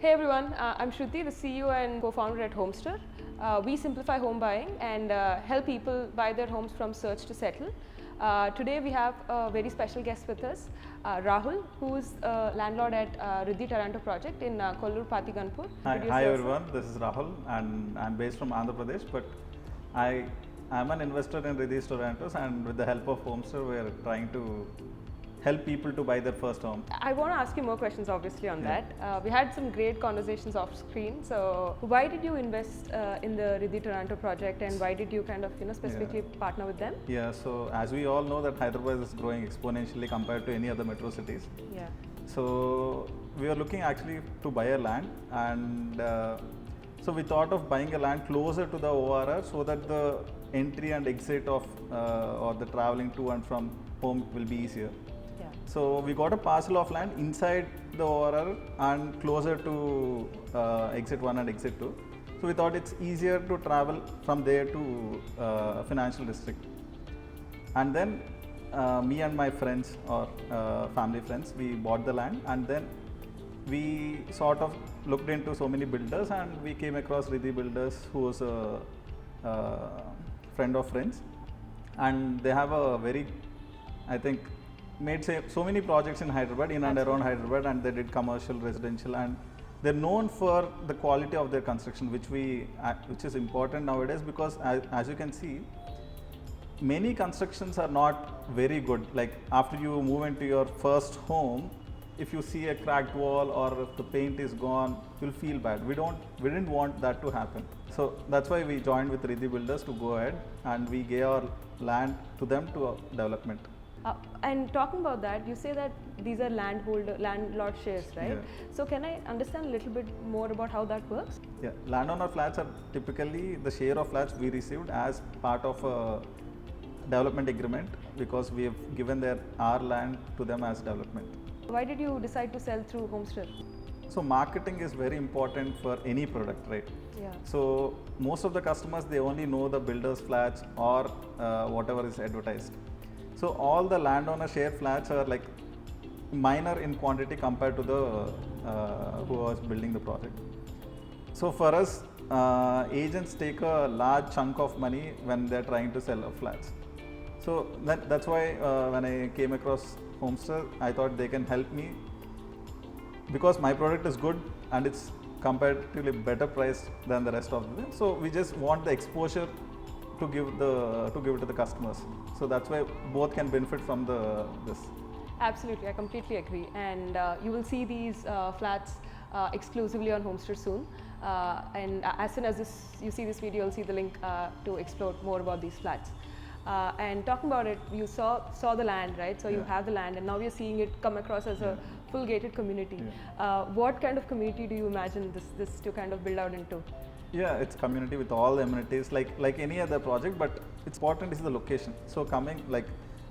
Hey everyone, I'm Shruthi, the CEO and co-founder at Homester. We simplify home buying and help people buy their homes from search to settle. Today we have a very special guest with us, Rahul, who is a landlord at Riddhi Taranto project in Kollur, Patiganpur. Hi everyone, this is Rahul and I'm based from Andhra Pradesh, but I am an investor in Riddhi's Tarantos, and with the help of Homester we are trying to help people to buy their first home. I want to ask you more questions obviously on that. We had some great conversations off screen. So why did you invest in the Riddhi Taranto project, and why did you kind of specifically partner with them? Yeah, so as we all know that Hyderabad is growing exponentially compared to any other metro cities. Yeah. So we were looking actually to buy a land, and so we thought of buying a land closer to the ORR so that the entry and exit of or the traveling to and from home will be easier. So we got a parcel of land inside the ORR and closer to exit 1 and exit 2. So we thought it's easier to travel from there to financial district. And then me and my friends or family friends, we bought the land, and then we sort of looked into so many builders, and we came across Riddhi Builders, who was a friend of friends, and they have a very, I think, made so many projects in Hyderabad, in and around Hyderabad, and they did commercial, residential, and they're known for the quality of their construction, which is important nowadays, because as you can see, many constructions are not very good. Like after you move into your first home, if you see a cracked wall or if the paint is gone, you'll feel bad. We didn't want that to happen. So that's why we joined with Riddhi Builders to go ahead, and we gave our land to them to development. And talking about that, you say that these are landlord shares, right? Yeah. So can I understand a little bit more about how that works? Yeah, landowner flats are typically the share of flats we received as part of a development agreement, because we have given our land to them as development. Why did you decide to sell through Homester? So marketing is very important for any product, right? Yeah. So most of the customers, they only know the builder's flats or whatever is advertised. So all the landowner share flats are like minor in quantity compared to the who was building the project. So for us, agents take a large chunk of money when they're trying to sell flats. So that's why when I came across Homester, I thought they can help me, because my product is good and it's comparatively better priced than the rest of them. So we just want the exposure to give it to the customers. So that's why both can benefit from this. Absolutely, I completely agree. And you will see these flats exclusively on Homester soon. And as soon as you see this video, you'll see the link to explore more about these flats. And talking about it, you saw the land, right? So you have the land, and now you're seeing it come across as a full gated community. What kind of community do you imagine this to kind of build out into? Yeah, it's community with all the amenities like any other project, but it's important is the location. So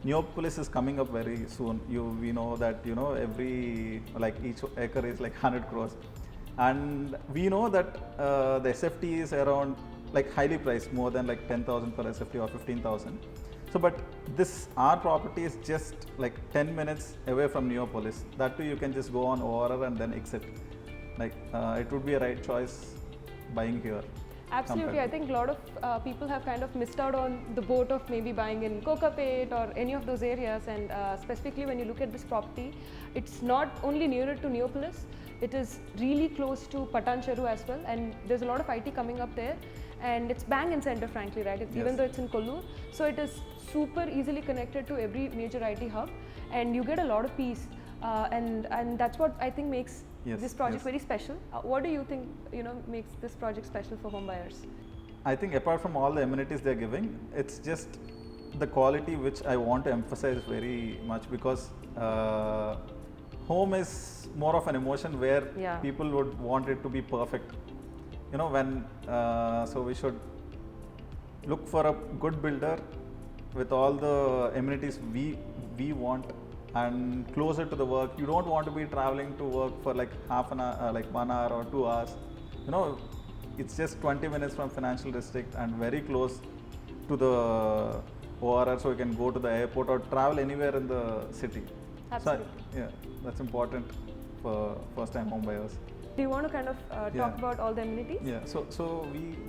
Neopolis is coming up very soon. We know that every each acre is like 100 crores, and we know that the SFT is around highly priced, more than 10,000 per SFT or 15,000. So but our property is just 10 minutes away from Neopolis. That too, you can just go on ORR and then exit. It would be a right choice buying here. Absolutely, I think a lot of people have kind of missed out on the boat of maybe buying in Kokapet or any of those areas, and specifically when you look at this property, it's not only nearer to Neopolis, it is really close to Patancheru as well, and there's a lot of IT coming up there, and it's bang in center, frankly, right? Even though it's in Kollur, so it is super easily connected to every major IT hub, and you get a lot of peace, and that's what I think makes this project very special. What do you think makes this project special for home buyers? I think apart from all the amenities they're giving, it's just the quality which I want to emphasize very much, because home is more of an emotion where people would want it to be perfect. So we should look for a good builder with all the amenities we want, and closer to the work. You don't want to be traveling to work for half an hour, 1 hour or 2 hours. It's just 20 minutes from financial district and very close to the ORR, so you can go to the airport or travel anywhere in the city. Absolutely. So, that's important for first-time home buyers. Do you want to kind of Yeah. talk about all the amenities? Yeah, so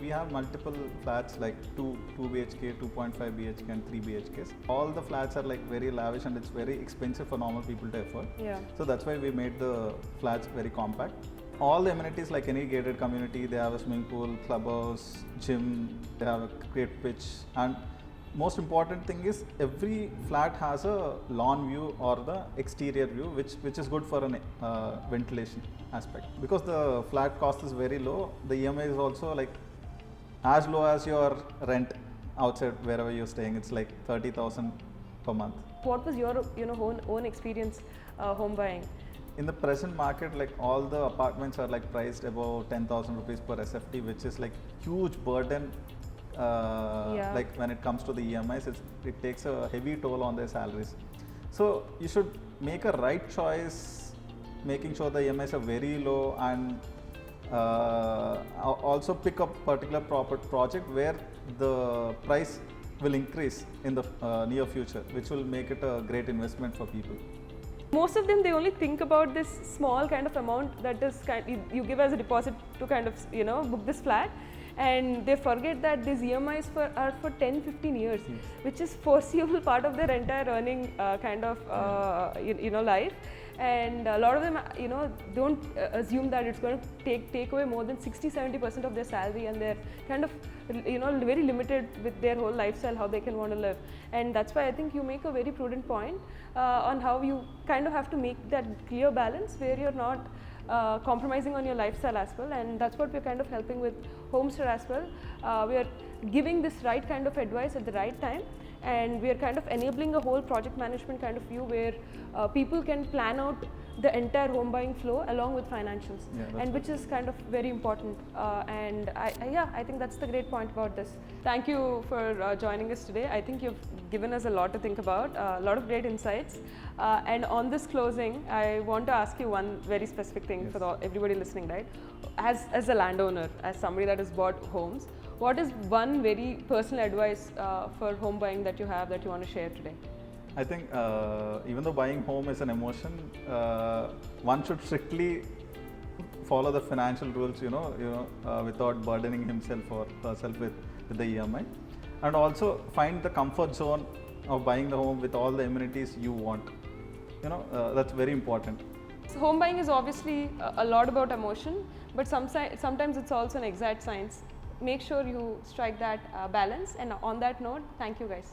we have multiple flats like 2 BHK, 2.5 BHK and 3 BHKs. All the flats are like very lavish and it's very expensive for normal people to afford. Yeah. So that's why we made the flats very compact. All the amenities like any gated community, they have a swimming pool, clubhouse, gym, they have a great pitch, and most important thing is every flat has a lawn view or the exterior view which is good for an ventilation aspect. Because the flat cost is very low, the EMI is also like as low as your rent outside wherever you're staying. It's like 30,000 per month. What was your own experience home buying? In the present market, like all the apartments are like priced above 10,000 rupees per SFT, which is like huge burden. Like when it comes to the EMIs, it takes a heavy toll on their salaries. So you should make a right choice, making sure the EMIs are very low, and also pick up particular project where the price will increase in the near future, which will make it a great investment for people. Most of them, they only think about this small kind of amount that is you give as a deposit to kind of book this flat, and they forget that these EMIs are for 10-15 years, Yes. which is foreseeable part of their entire earning kind of life. And a lot of them don't assume that it's going to take away more than 60-70% of their salary, and they're kind of very limited with their whole lifestyle, how they can want to live. And that's why I think you make a very prudent point on how you kind of have to make that clear balance where you're not compromising on your lifestyle as well. And that's what we're kind of helping with Homester as well. We are giving this right kind of advice at the right time, and we are kind of enabling a whole project management kind of view where people can plan out the entire home buying flow along with financials, and which is kind of very important. And I think that's the great point about this. Thank you for joining us today. I think you've given us a lot to think about, a lot of great insights. And on this closing, I want to ask you one very specific thing for everybody listening, right? As a landowner, as somebody that has bought homes, what is one very personal advice for home buying that you have that you want to share today? I think even though buying home is an emotion, one should strictly follow the financial rules, without burdening himself or herself with the EMI, and also find the comfort zone of buying the home with all the amenities you want. That's very important. So home buying is obviously a lot about emotion, but sometimes it's also an exact science. Make sure you strike that balance. And on that note, thank you guys.